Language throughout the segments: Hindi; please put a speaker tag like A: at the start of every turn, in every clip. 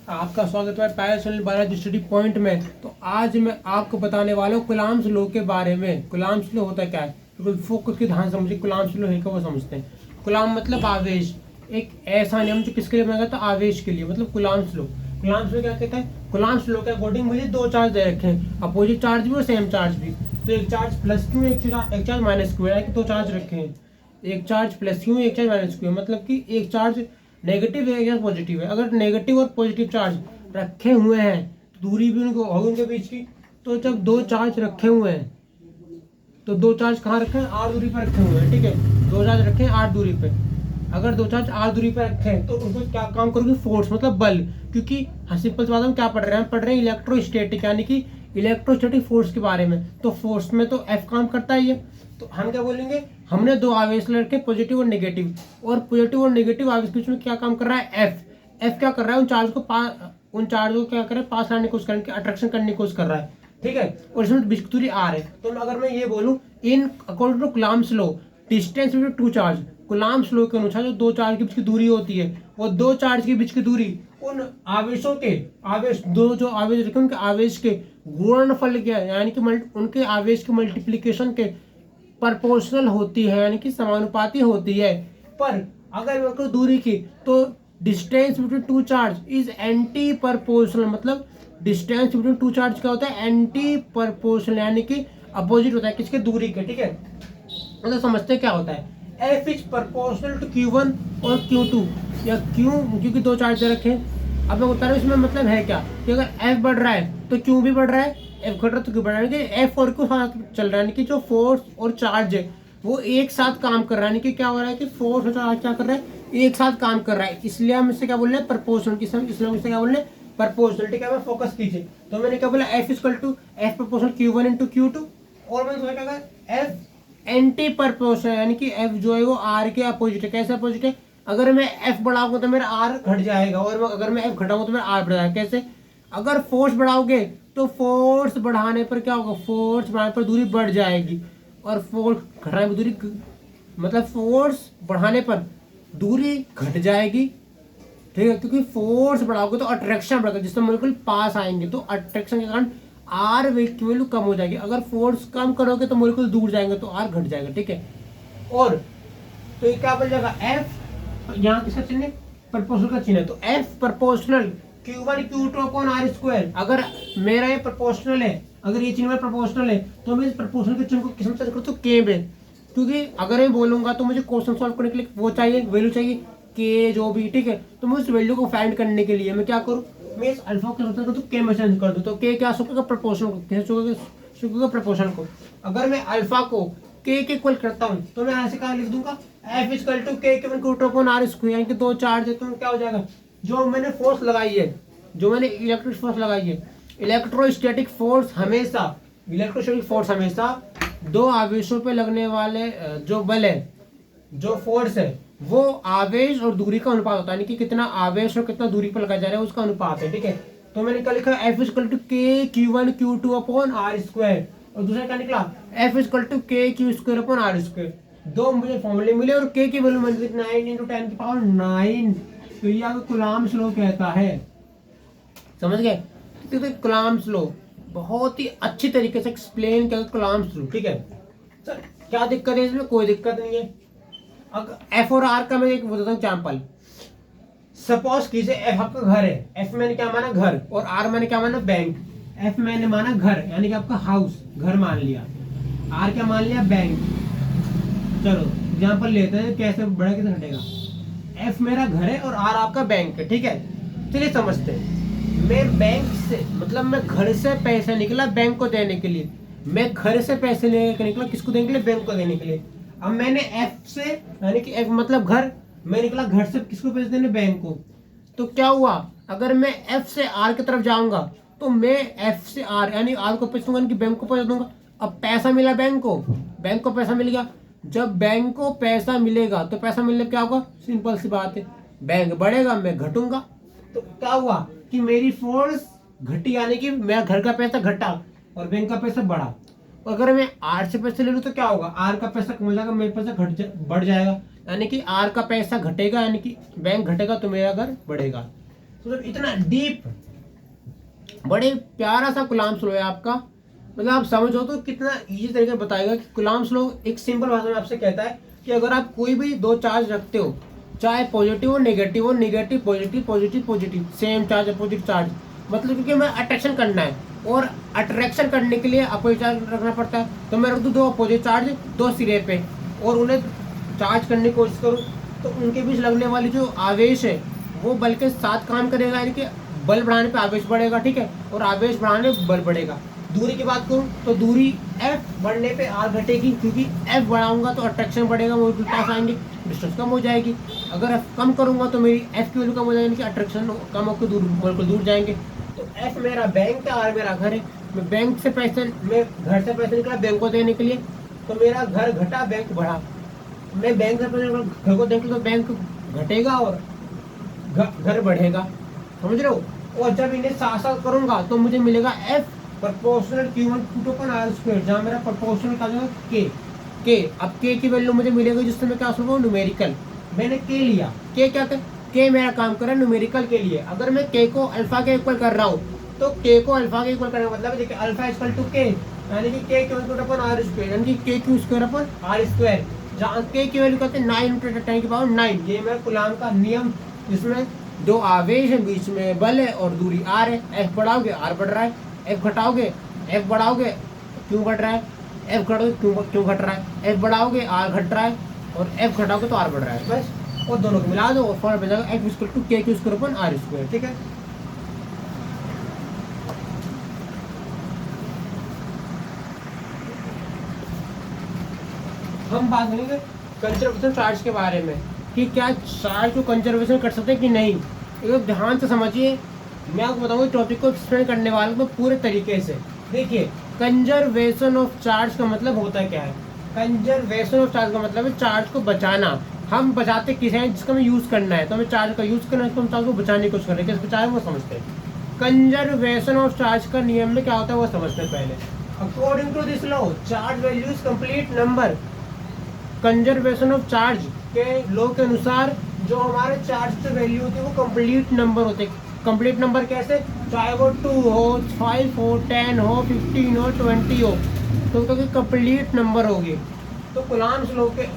A: आपका स्वागत है पैरासोनल बायोलॉजी स्टडी पॉइंट में। तो आज मैं आपको बताने वाला हूँ कुलाम्स लॉ के बारे में। कुलाम्स लॉ होता क्या है, तो फोकस के ध्यान समझिए। कुलाम्स लॉ है क्या वो समझते हैं। कुलाम मतलब आवेश, एक ऐसा नियम जो किसके लिए बनाया गया था, आवेश के लिए, मतलब कुलाम्स लॉ। कुलाम्स लॉ क्या कहता है, कुलाम्स लॉ के अकॉर्डिंग मुझे दो चार्ज दे रखे हैं, अपोजिट चार्ज भी और सेम चार्ज भी। तो एक चार्ज प्लस क्यू, एक चार्ज माइनस क्यू, यानी कि दो चार्ज रखे हैं, एक चार्ज प्लस क्यू, एक चार्ज माइनस क्यू, मतलब कि एक चार्ज नेगेटिव है या पॉजिटिव है। अगर नेगेटिव और पॉजिटिव चार्ज रखे हुए हैं तो दूरी भी उनको होगी उनके बीच की। तो जब दो चार्ज रखे हुए हैं तो दो चार्ज कहाँ रखे हैं, आर दूरी पर रखे हुए हैं, ठीक है। दो चार्ज रखे हैं आर दूरी पे। अगर दो चार्ज आर दूरी पर रखे हैं तो उनको क्या काम करोगे, फोर्स मतलब बल। क्योंकि सिंपल सी बात, हम क्या पढ़ रहे हैं, हम पढ़ रहे हैं इलेक्ट्रोस्टैटिक, यानी कि इलेक्ट्रोस्टैटिक फोर्स के बारे में। तो फोर्स में तो एफ काम करता है ये। तो हम क्या बोलेंगे, हमने दो आवेश रखे पॉजिटिव और नेगेटिव, और पॉजिटिव और नेगेटिव आवेश के बीच में क्या काम कर रहा है, एफ। एफ क्या कर रहा है, उन चार्ज को क्या कर रहा है, पास लाने की कोशिश करने की, अट्रैक्शन करने की कोशिश कर रहा है, ठीक है। और इसमें बीच की दूरी आर है। तो अगर मैं ये बोलूं, in according to Coulomb's law, distance between two charge, Coulomb's law के अनुसार जो दो चार्ज के बीच की दूरी होती है, वो दो चार्ज के बीच की दूरी उन आवेशों के, आवेश दो जो आवेश रखे उनके आवेश के गुणनफल के, यानी कि उनके आवेश के मल्टीप्लीकेशन के प्रोपोर्शनल होती है, यानी कि समानुपाती होती है। पर अगर मैं कहूं दूरी की, तो distance between two charge is anti proportional, मतलब डिस्टेंस बिटवीन टू चार्ज क्या होता है, एंटी प्रोपोर्शनल, यानी कि अपोजिट होता है किसके, दूरी के, ठीक है। मतलब समझते क्या होता है, F is proportional to Q1 और Q2, या क्यू, क्योंकि दो चार्ज दे रखे हैं। अब मैं बता रहा हूँ इसमें मतलब है क्या, कि अगर एफ बढ़ रहा है तो क्यू भी बढ़ रहा है, एफ घट रहा है तो क्यू बढ़ रहा है, एफ और क्यू साथ चल रहा है, यानी कि जो फोर्स और चार्ज है वो एक साथ काम कर रहा है। यानी कि क्या हो रहा है कि फोर्स और चार्ज क्या कर रहा है, एक साथ काम कर रहा है। इसलिए हम इससे क्या बोल रहे हैं, प्रोपोर्शनल। इसलिए हम इससे क्या बोल रहे हैं, प्रोपोर्शनल, ठीक है। मैं फोकस कीजिए, तो मैंने क्या बोला, F equal to F proportional Q1 into Q2, और मैंने क्या कहा, एफ एंटी प्रोपोर्शनल, यानी कि एफ जो है वो आर के अपोजिट है। कैसे अपोजिट है, अगर मैं एफ बढ़ाऊंगा तो मेरा आर घट जाएगा, और अगर मैं एफ घटाऊंगा तो मेरा आर बढ़ जाएगा। कैसे, अगर फोर्स बढ़ाओगे तो फोर्स बढ़ाने पर क्या होगा, फोर्स बढ़ाने पर दूरी बढ़ जाएगी, और फोर्स घटाने पर दूरी, मतलब फोर्स बढ़ाने पर दूरी घट जाएगी, ठीक है। क्योंकि फोर्स बढ़ाओगे तो अट्रैक्शन बढ़ेगा, जिससे मोलिक्यूल पास आएंगे, तो अट्रैक्शन के कारण आर की वैल्यू कम हो जाएगी। अगर फोर्स कम करोगे तो मोलिक्यूल दूर जाएंगे तो आर घट जाएगा, ठीक है। और तो ये क्या बन जाएगा, एफ, यहाँ किसका चिन्ह है, प्रोपोर्शनल का चिन्ह है, तो F proportional Q1 Q2 upon R square. अगर मेरा ये प्रोपोर्शनल है, अगर ये चिन्ह प्रोपोर्शनल है, तो मैं इस प्रोपोर्शनल के चिन्ह को किस में चेंज करूँ, तो के में। क्योंकि अगर मैं बोलूंगा तो मुझे क्वेश्चन सॉल्व करने के लिए वो चाहिए, वैल्यू चाहिए के जो भी, ठीक है। तो मैं उस वैल्यू को फाइंड करने के लिए मैं क्या करूँ, मैं इस अल्फा को क्या तो के में चेंज कर दूँ। तो के क्या सोचेगा, प्रोपोर्शनल को, कैसे सोचेगा प्रोपोर्शनल को। अगर मैं अल्फा को के इक्वल करता हूँ तो मैं ऐसे कहा लिख दूंगा, एफ इक्वल टू के Q2 अपॉन आर स्क्वायर, यानी कि दो चार्ज है तो क्या हो जाएगा, जो मैंने फोर्स लगाई है, जो मैंने इलेक्ट्रिक फोर्स लगाई है, इलेक्ट्रोस्टैटिक फोर्स हमेशा, इलेक्ट्रोस्टैटिक फोर्स हमेशा दो आवेशों पे लगने वाले जो बल है, जो फोर्स है, वो आवेश और दूरी का अनुपात होता है, यानी कि कितना आवेश और कितना दूरी पर लगाया जा रहा है उसका अनुपात है, ठीक है। तो मैंने क्या लिखा, एफ इक्वल टू के Q1 Q2 upon R square, और दूसरा क्या निकला, F equal to K Q square upon R square. दो मुझे फॉर्मूले मिले, और के की वैल्यू मैंने 9 इंटू 10 की पावर 9। तो ये आपको कुलाम्स लॉ कहता है, समझ गए। तो कुलाम्स लॉ बहुत ही अच्छी तरीके से एक्सप्लेन किया कुलाम्स लॉ, ठीक है। सर क्या दिक्कत है इसमें, कोई दिक्कत नहीं है। अगर एफ और आर का मैं एक बताता हूँ एग्जाम्पल। सपोज कीजिए एफ आपका घर है, एफ मैंने क्या माना घर, और आर मैंने क्या माना बैंक। एफ मैंने माना घर, यानी कि आपका हाउस, घर मान लिया, आर क्या मान लिया, बैंक। चलो एग्जाम्पल लेते हैं, कैसे बढ़ा कैसे घटेगा। एफ मेरा घर है और आर आपका बैंक है, ठीक है। चलिए समझते हैं, मैं बैंक से, मतलब मैं घर से पैसा निकला बैंक को देने के लिए, मैं घर से पैसे लेके निकला किसको देने के लिए, बैंक को देने के लिए। अब मैंने एफ से, यानी कि एफ मतलब घर, मैं निकला घर से किसको पैसे देने, बैंक को। तो क्या हुआ, अगर मैं एफ से आर की तरफ जाऊंगा तो मैं एफ से आर, यानी आर को पैसा दूंगा, यानी कि बैंक को पैसा दूंगा। अब पैसा मिला बैंक को पैसा मिल गया। जब बैंक को पैसा मिलेगा तो पैसा मिलने क्या होगा, सिंपल सी बात है, बैंक बढ़ेगा, मैं घटूंगा। तो क्या हुआ कि मेरी फोर्स घटी, यानी कि मेरा घर का पैसा घटा और बैंक का पैसा बढ़ा। अगर मैं आर से पैसे ले लूँ तो क्या होगा, आर का पैसा कम हो जाएगा, मेरा पैसा बढ़ जाएगा, यानी कि आर का पैसा घटेगा, यानी कि बैंक घटेगा तो मेरा घर बढ़ेगा। तो जब इतना डीप बड़े प्यारा सा कुलाम्स लॉ है आपका, मतलब आप समझो तो कितना इजी तरीके से बताएगा कि कुलाम्स लॉ एक सिंपल भाषा में आपसे कहता है कि अगर आप कोई भी दो चार्ज रखते हो, चाहे पॉजिटिव और negative positive positive positive, same charge opposite charge, मतलब क्योंकि हमें अट्रैक्शन करना है और अट्रैक्शन करने के लिए अपोजिट चार्ज रखना पड़ता है, तो मैं रख दूँ दो अपोजिट चार्ज दो सिरे पे और उन्हें चार्ज करने की कोशिश करूँ, तो उनके बीच लगने वाली जो आवेश है वो बल के साथ काम करेगा, यानी कि बल बढ़ाने पे आवेश बढ़ेगा, ठीक है, और आवेश बढ़ाने पे बल बढ़ेगा। दूरी की बात करूँ तो दूरी F बढ़ने पे R घटेगी, क्योंकि F बढ़ाऊंगा तो अट्रैक्शन बढ़ेगा, वो पास आएंगे, डिस्टेंस कम हो जाएगी। अगर F कम करूंगा तो मेरी F की वैल्यू कम हो जाएगी, कि अट्रैक्शन कम होकर दूर जाएंगे। तो F मेरा बैंक है, R मेरा घर है। मैं बैंक से पैसे, मैं घर से पैसे निकला बैंक को देने के लिए, तो मेरा घर घटा बैंक बढ़ा। मैं बैंक से पैसे घर को देने तो बैंक घटेगा और घर बढ़ेगा, समझ रहे हो। और जब इन्हें साथ साथ करूंगा तो मुझे मिलेगा F प्रोपोर्शनल Q1 2 अपन R स्क्वायर, जहाँ मेरा प्रोपोर्शनल का जो K। अब K की वैल्यू मुझे मिलेगी जिससे मैं क्या सुनूंगा, न्यूमेरिकल। मैंने K लिया, K क्या है, K मेरा काम कर रहा है न्यूमेरिकल के लिए। अगर मैं K को अल्फा के इक्वल कर रहा हूँ तो K को अल्फा के इक्वल करने का मतलब देखिए अल्फा इक्वल टू K, यानी कि K Q अपन R स्क्वायर, यानी कि K Q square upon R square, जहाँ K की वैल्यू कहते हैं 9 × 10⁹ ये मेरा कूलॉम का नियम, जिसमें दो आवेश है, बीच में बल है और दूरी R है। F बढ़ाओगे R बढ़ रहा है, F घटाओगे F बढ़ाओगे क्यों घट रहा है, F घटाओगे क्यों घट रहा है, F बढ़ाओगे R घट रहा है और F घटाओगे तो R बढ़ रहा है, बस। और दोनों को मिला दो और फॉर्मूला बन जाएगा F = K Q square upon R square, ठीक है। हम बात करेंगे कंजर्वेशन चार्ज के बारे में, कि क्या चार्ज को कंजर्वेशन कर सकते हैं कि नहीं। एक ध्यान से समझिए, मैं आपको बताऊंगा टॉपिक को एक्सप्लेन करने वाला हूँ पूरे तरीके से। देखिए, कंजर्वेशन ऑफ चार्ज का मतलब होता है क्या है। कंजर्वेशन ऑफ चार्ज का मतलब है चार्ज को बचाना। हम बचाते किसे हैं, जिसका हमें यूज करना है, तो हमें चार्ज का यूज करना है, तो हम चार्ज को बचाने की कोशिश करें, कैसे बचाए वो समझते हैं। कंजर्वेशन ऑफ चार्ज का नियम में क्या होता है वो समझते हैं पहले। According to this law, charge value is complete number. Conservation of charge के लॉ के अनुसार जो हमारे चार्ज की वैल्यू होती है वो कंप्लीट नंबर होते हैं। कंप्लीट नंबर कैसे, चाहे वो 2 हो, 5 हो, 10 हो, 15 हो, 20 हो, तो कंप्लीट नंबर होगी। तो कूलॉम्स लॉ के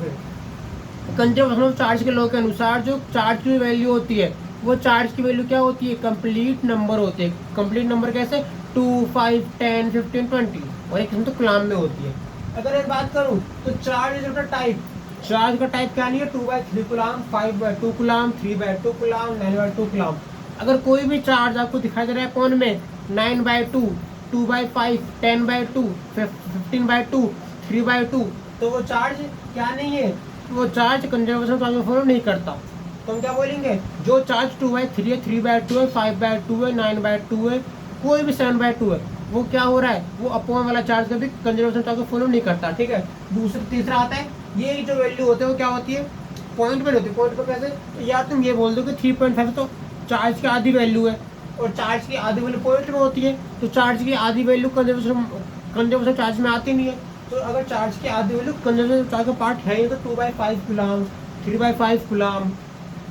A: कंजर्वेशन ऑफ चार्ज के लॉ के अनुसार जो चार्ज की वैल्यू होती है वो चार्ज की वैल्यू क्या होती है, कंप्लीट नंबर होते हैं। कंप्लीट नंबर कैसे, 2, 5, 10, 15, 20, और एक किस्म तो कूलॉम में होती है। अगर एक बात करूं तो चार्ज इज टाइप, चार्ज का टाइप क्या नहीं है, 2/3 कूलॉम, 5/2 कूलॉम, 3/2 कूलॉम, 9/2 कूलॉम। अगर कोई भी चार्ज आपको दिखाई दे रहा है कौन में 9/2, 2/5, 10/2, 15/2, 3/2, तो वो चार्ज क्या नहीं है, वो चार्ज कंजर्वेशन चार्ज को फॉलो नहीं करता। तो हम क्या बोलेंगे, जो चार्ज 2/3 है, 3/2 है, 5/2 है, 9/2 है, कोई भी 7/2 है, वो क्या हो रहा है, वो अपॉन वाला चार्ज कभी कंजर्वेशन चार्ज को फॉलो नहीं करता, ठीक है। तीसरा आता है, ये जो वैल्यू होते हैं वो क्या होती है, पॉइंट पर होती है। पॉइंट पर कैसे, तो या तुम ये बोल दो कि 3.5 तो चार्ज की आधी वैल्यू है, और चार्ज की आधी वैल्यू पॉइंट में होती है, तो चार्ज की आधी वैल्यू कंजर्वेशन चार्ज में आती नहीं है। तो अगर चार्ज की आधी वैल्यू कंजर्वेशन चार्ज का पार्ट है तो 2/5 Coulomb, 3/5 Coulomb,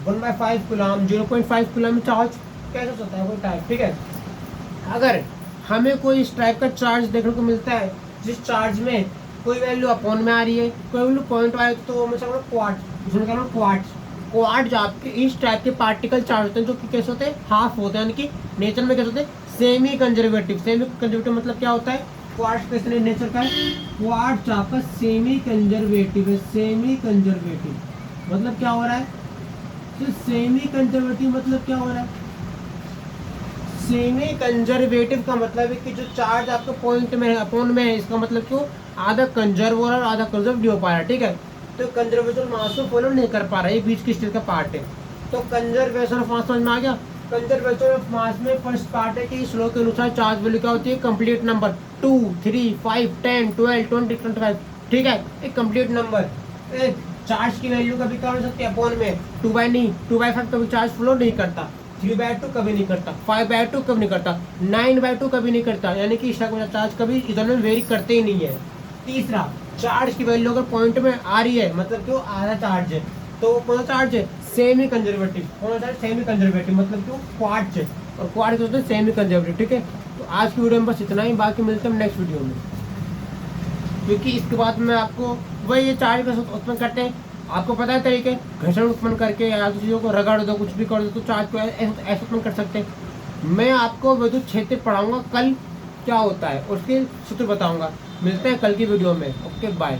A: 1/5 Coulomb, 0.5 Coulomb charge कैसे होता है वो टाइप, ठीक है। अगर हमें कोई इस टाइप का चार्ज देखने को मिलता है जिस चार्ज में कोई वैल्यू अपॉन में आ रही है, कोई वैल्यू पॉइंट आ रही है, तो मैं समझ क्वार्ट्ज। क्वार्ट्ज आपके इस टाइप के पार्टिकल चार्ज होते हैं जो कि कैसे होते हैं, हाफ होते हैं, यानी कि नेचर में कैसे होते हैं, सेमी कंजर्वेटिव। सेमी कंजर्वेटिव मतलब क्या होता है, क्वार्ट्ज कैसे नेचर का है, क्वार्ट्ज आपका सेमी कंजर्वेटिव है। सेमी कंजर्वेटिव मतलब क्या हो रहा है, तो सेमी कंजर्वेटिव मतलब क्या हो रहा है, सेमी कंजर्वेटिव का मतलब है कि जो चार्ज आपके पॉइंट में है, अपॉन में है, इसका मतलब क्यों, आधा कंजर्व हो रहा है और आधा कंजर्व नहीं हो पा रहा है, ठीक है। तो कंजर्वेशन मास को फॉलो नहीं कर पा रहा है, ये बीच की स्टेज का पार्ट है। तो कंजर्वेशन ऑफ मास समझ में आ गया। कंजर्वेशन ऑफ मास में फर्स्ट पार्ट है कि इस लॉ के अनुसार चार्ज वैल्यू क्या होती है, कंप्लीट नंबर 2, 3, 5, 10, 12, 20, 25, ठीक है, एक कंप्लीट नंबर। चार्ज की वैल्यू कभी क्या हो सकती है, अपॉन में 2/5 कभी चार्ज फ्लो नहीं करता, 3/2 कभी नहीं करता, 5/2 कभी नहीं करता, 9/2 कभी नहीं करता, यानी कि चार्ज कभी इधर में वेरी करते ही नहीं है। तीसरा, चार्ज की वैल्यू अगर पॉइंट में आ रही है मतलब कि वो आधा चार्ज है, तो कौन सा चार्ज है, सेमी कंजर्वेटिव। कौन होता है सेमी कंजर्वेटिव, मतलब कि क्वार्ट्ज, और क्वार्ट्ज होता है सेमी कंजर्वेटिव। ठीक है, तो आज की वीडियो में बस इतना ही, बाकी मिलते हैं नेक्स्ट वीडियो में, क्योंकि इसके बाद मैं आपको वही ये चार्ज कैसे उत्पन्न करते हैं आपको पता है तरीके, घर्षण उत्पन्न करके या चीज़ों को रगड़ दो, कुछ भी कर दो तो चार्ज को ऐसे उत्पन्न कर सकते हैं। मैं आपको विद्युत क्षेत्र पढ़ाऊंगा कल क्या होता है, उसके सूत्र बताऊंगा। मिलते हैं कल की वीडियो में। Okay bye.